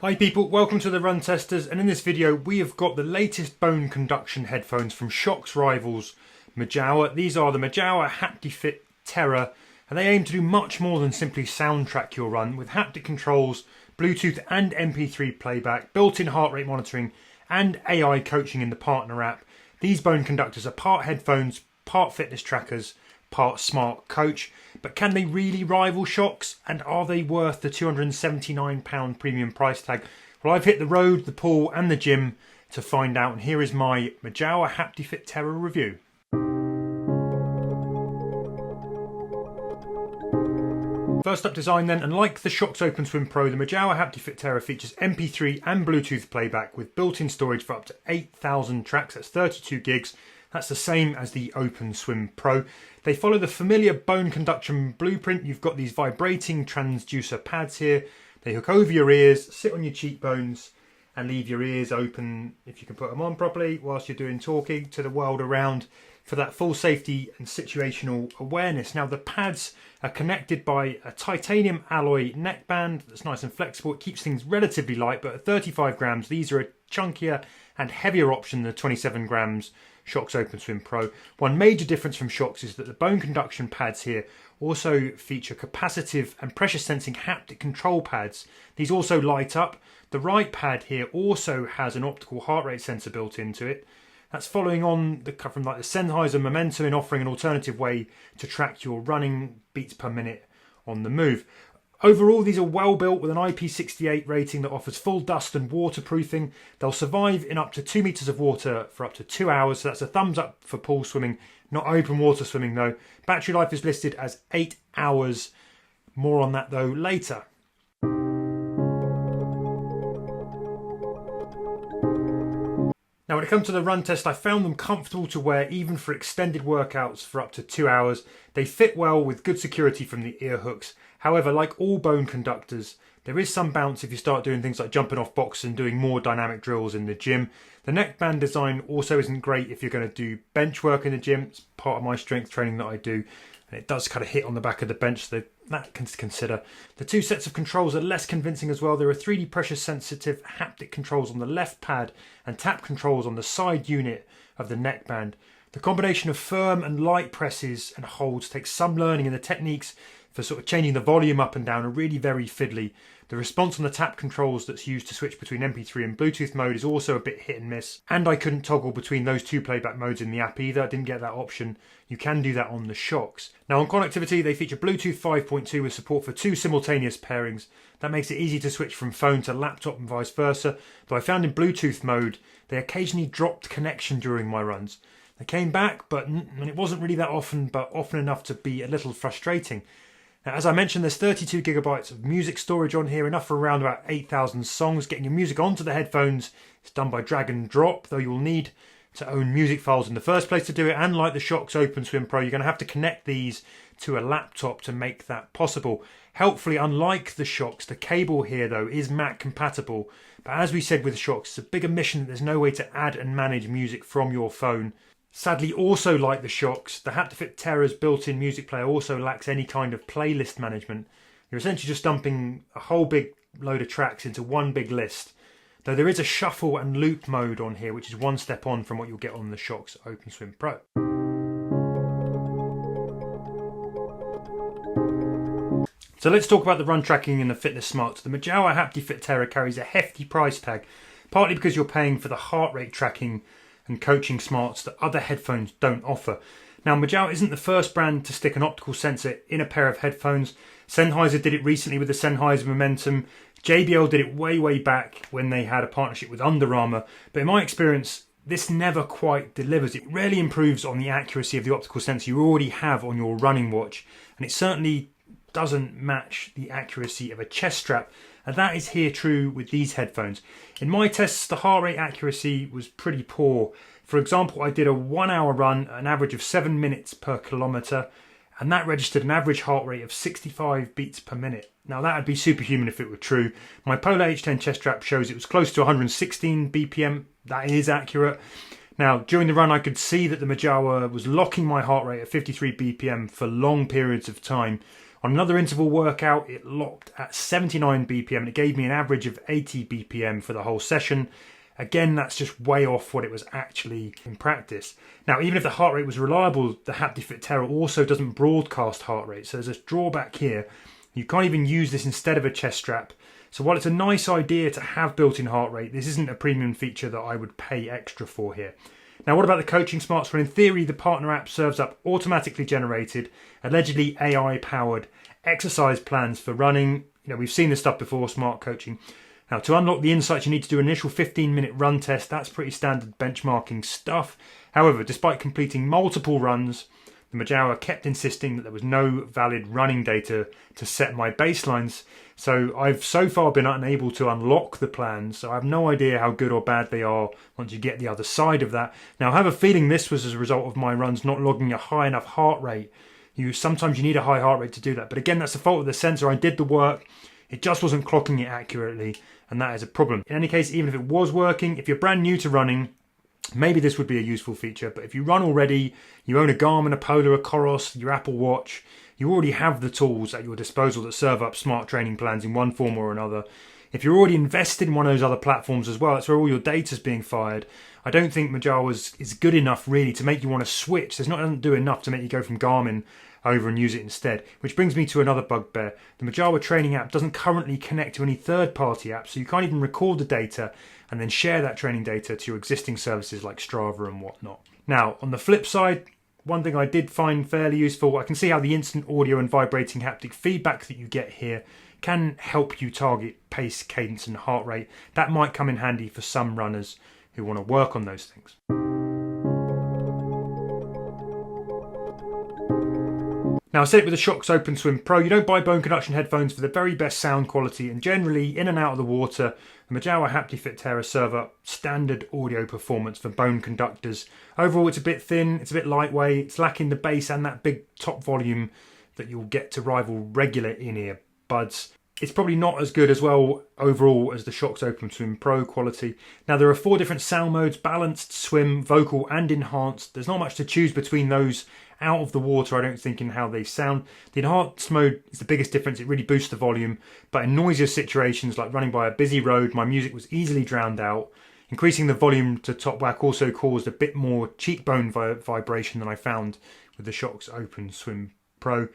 Hi people, welcome to the Run Testers, and in this video we have got the latest bone conduction headphones from Shokz rivals Mojawa. These are the Mojawa HaptiFit TERRA, and they aim to do much more than simply soundtrack your run with haptic controls, Bluetooth and MP3 playback, built-in heart rate monitoring and AI coaching in the partner app. These bone conductors are part headphones, part fitness trackers, part smart coach. But can they really rival Shokz? And are they worth the £279 premium price tag? Well, I've hit the road, the pool and the gym to find out, and here is my Mojawa HaptiFit TERRA review. First up, design then, and like the Shokz Open Swim Pro, the Mojawa HaptiFit TERRA features MP3 and Bluetooth playback with built-in storage for up to 8,000 tracks, that's 32 gigs. That's the same as the Open Swim Pro. They follow the familiar bone conduction blueprint. You've got these vibrating transducer pads here. They hook over your ears, sit on your cheekbones, and leave your ears open, if you can put them on properly, whilst you're doing talking to the world around for that full safety and situational awareness. Now, the pads are connected by a titanium alloy neckband that's nice and flexible. It keeps things relatively light, but at 35 grams, these are a chunkier and heavier option than the 27 grams Shokz Open Swim Pro. One major difference from Shokz is that the bone conduction pads here also feature capacitive and pressure sensing haptic control pads. These also light up. The right pad here also has an optical heart rate sensor built into it. That's following on from the Sennheiser Momentum in offering an alternative way to track your running beats per minute on the move. Overall, these are well built with an IP68 rating that offers full dust and waterproofing. They'll survive in up to 2 meters of water for up to 2 hours. So that's a thumbs up for pool swimming, not open water swimming though. Battery life is listed as 8 hours. More on that though later. Now, when it comes to the run test, I found them comfortable to wear even for extended workouts for up to 2 hours. They fit well with good security from the ear hooks. However, like all bone conductors, there is some bounce if you start doing things like jumping off boxes and doing more dynamic drills in the gym. The neckband design also isn't great if you're going to do bench work in the gym. It's part of my strength training that I do, and it does kind of hit on the back of the bench, so that can consider. The two sets of controls are less convincing as well. There are 3D pressure sensitive haptic controls on the left pad and tap controls on the side unit of the neckband. The combination of firm and light presses and holds takes some learning, and the techniques for sort of changing the volume up and down are really very fiddly. The response on the tap controls that's used to switch between MP3 and Bluetooth mode is also a bit hit and miss. And I couldn't toggle between those two playback modes in the app either. I didn't get that option. You can do that on the Shokz. Now, on connectivity, they feature Bluetooth 5.2 with support for 2 simultaneous pairings. That makes it easy to switch from phone to laptop and vice versa. Though I found in Bluetooth mode, they occasionally dropped connection during my runs. They came back, and it wasn't really that often, but often enough to be a little frustrating. Now, as I mentioned, there's 32 gigabytes of music storage on here, enough for around about 8,000 songs. Getting your music onto the headphones is done by drag and drop, though you'll need to own music files in the first place to do it. And like the Shokz Open Swim Pro, you're going to have to connect these to a laptop to make that possible. Helpfully, unlike the Shokz, the cable here, though, is Mac compatible. But as we said with the Shokz, it's a big omission that there's no way to add and manage music from your phone. Sadly, also like the Shokz, the HaptiFit TERRA's built-in music player also lacks any kind of playlist management. You're essentially just dumping a whole big load of tracks into one big list. Though there is a shuffle and loop mode on here, which is one step on from what you'll get on the Shokz Open Swim Pro. So let's talk about the run tracking and the fitness smarts. The Mojawa HaptiFit TERRA carries a hefty price tag, partly because you're paying for the heart rate tracking and coaching smarts that other headphones don't offer. Now, Mojawa isn't the first brand to stick an optical sensor in a pair of headphones. Sennheiser did it recently with the Sennheiser Momentum. JBL did it way back when they had a partnership with Under Armour. But in my experience, this never quite delivers. It rarely improves on the accuracy of the optical sensor you already have on your running watch. And it certainly doesn't match the accuracy of a chest strap. And that is here true with these headphones. In my tests, the heart rate accuracy was pretty poor. For example, I did a 1 hour run, an average of 7 minutes per kilometre, and that registered an average heart rate of 65 beats per minute. Now, that would be superhuman if it were true. My Polar H10 chest strap shows it was close to 116 BPM. That is accurate. Now, during the run, I could see that the Mojawa was locking my heart rate at 53 BPM for long periods of time. On another interval workout, it locked at 79 BPM and it gave me an average of 80 BPM for the whole session. Again, that's just way off what it was actually in practice. Now, even if the heart rate was reliable, the HaptiFit TERRA also doesn't broadcast heart rate. So there's a drawback here. You can't even use this instead of a chest strap. So while it's a nice idea to have built-in heart rate, this isn't a premium feature that I would pay extra for here. Now, what about the coaching smarts? Well, in theory, the partner app serves up automatically generated, allegedly AI-powered exercise plans for running. We've seen this stuff before, smart coaching. Now, to unlock the insights, you need to do an initial 15-minute run test. That's pretty standard benchmarking stuff. However, despite completing multiple runs, the Mojawa kept insisting that there was no valid running data to set my baselines. So I've so far been unable to unlock the plans. So I have no idea how good or bad they are once you get the other side of that. Now, I have a feeling this was as a result of my runs not logging a high enough heart rate. Sometimes you need a high heart rate to do that. But again, that's the fault of the sensor. I did the work. It just wasn't clocking it accurately. And that is a problem. In any case, even if it was working, if you're brand new to running, maybe this would be a useful feature. But if you run already, you own a Garmin, a Polar, a Coros, your Apple Watch, you already have the tools at your disposal that serve up smart training plans in one form or another. If you're already invested in one of those other platforms as well, that's where all your data's being fired. I don't think Mojawa is good enough really to make you want to switch. It doesn't do enough to make you go from Garmin over and use it instead. Which brings me to another bugbear. The Mojawa training app doesn't currently connect to any third-party apps, so you can't even record the data and then share that training data to your existing services like Strava and whatnot. Now, on the flip side, one thing I did find fairly useful, I can see how the instant audio and vibrating haptic feedback that you get here can help you target pace, cadence and heart rate. That might come in handy for some runners who want to work on those things. Now, I said it with the Shokz Open Swim Pro, you don't buy bone conduction headphones for the very best sound quality, and generally, in and out of the water, the Mojawa HaptiFit TERRA serve up standard audio performance for bone conductors. Overall, it's a bit thin, it's a bit lightweight, it's lacking the bass and that big top volume that you'll get to rival regular in-ear buds. It's probably not as good as well overall as the Shokz Open Swim Pro quality. Now, there are 4 different sound modes: balanced, swim, vocal and enhanced. There's not much to choose between those out of the water, I don't think, in how they sound. The enhanced mode is the biggest difference. It really boosts the volume, but in noisier situations like running by a busy road, my music was easily drowned out. Increasing the volume to top whack also caused a bit more cheekbone vibration than I found with the Shokz Open Swim Pro.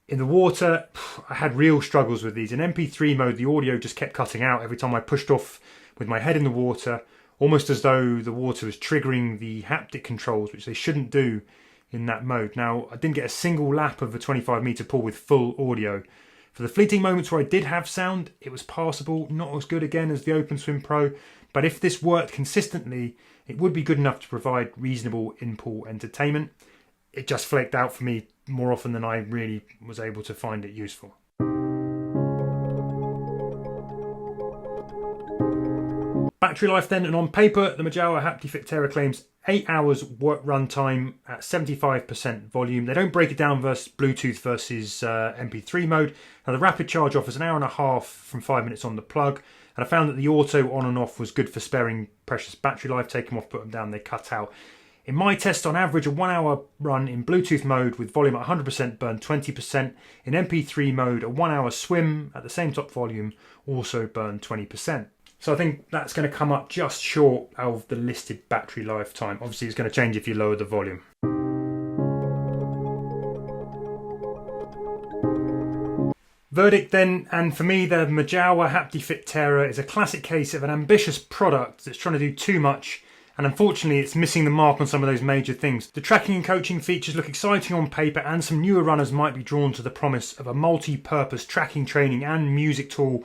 In the water, I had real struggles with these. In MP3 mode, the audio just kept cutting out every time I pushed off with my head in the water, almost as though the water was triggering the haptic controls, which they shouldn't do in that mode. Now, I didn't get a single lap of a 25-meter pull with full audio. For the fleeting moments where I did have sound, it was passable, not as good again as the Open Swim Pro, but if this worked consistently, it would be good enough to provide reasonable in-pool entertainment. It just flaked out for me more often than I really was able to find it useful. Battery life then, and on paper, the Mojawa HaptiFit TERRA claims 8 hours work run time at 75% volume. They don't break it down versus Bluetooth versus MP3 mode. Now, the rapid charge offers an hour and a half from 5 minutes on the plug, and I found that the auto on and off was good for sparing precious battery life. Take them off, put them down, they cut out. In my test, on average, a 1 hour run in Bluetooth mode with volume at 100% burned 20%. In MP3 mode, a 1 hour swim at the same top volume also burned 20%. So I think that's going to come up just short of the listed battery lifetime. Obviously, it's going to change if you lower the volume. Verdict then, and for me, the Mojawa HaptiFit TERRA is a classic case of an ambitious product that's trying to do too much, and unfortunately it's missing the mark on some of those major things. The tracking and coaching features look exciting on paper, and some newer runners might be drawn to the promise of a multi-purpose tracking, training and music tool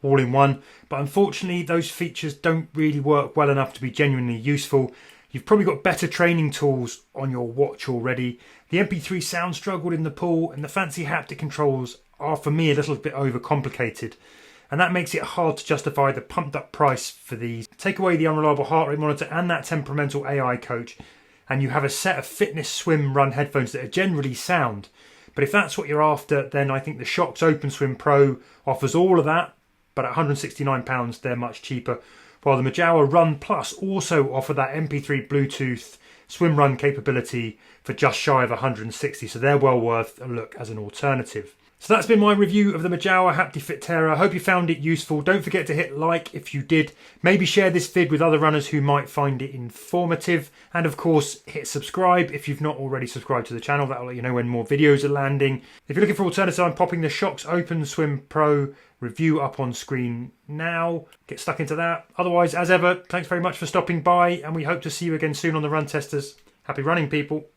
all in one, but unfortunately those features don't really work well enough to be genuinely useful. You've probably got better training tools on your watch already. The MP3 sound struggled in the pool, and the fancy haptic controls are for me a little bit overcomplicated, and that makes it hard to justify the pumped up price for these. Take away the unreliable heart rate monitor and that temperamental AI coach, and you have a set of fitness swim run headphones that are generally sound. But if that's what you're after, then I think the Shokz Open Swim Pro offers all of that, but at £169 they're much cheaper, while the Mojawa Run Plus also offer that MP3 Bluetooth swim run capability for just shy of 160, so they're well worth a look as an alternative. So that's been my review of the Mojawa HaptiFit TERRA. I hope you found it useful. Don't forget to hit like if you did. Maybe share this vid with other runners who might find it informative. And of course, hit subscribe if you've not already subscribed to the channel. That'll let you know when more videos are landing. If you're looking for alternatives, I'm popping the Shokz Open Swim Pro review up on screen now. Get stuck into that. Otherwise, as ever, thanks very much for stopping by, and we hope to see you again soon on the Run Testers. Happy running, people.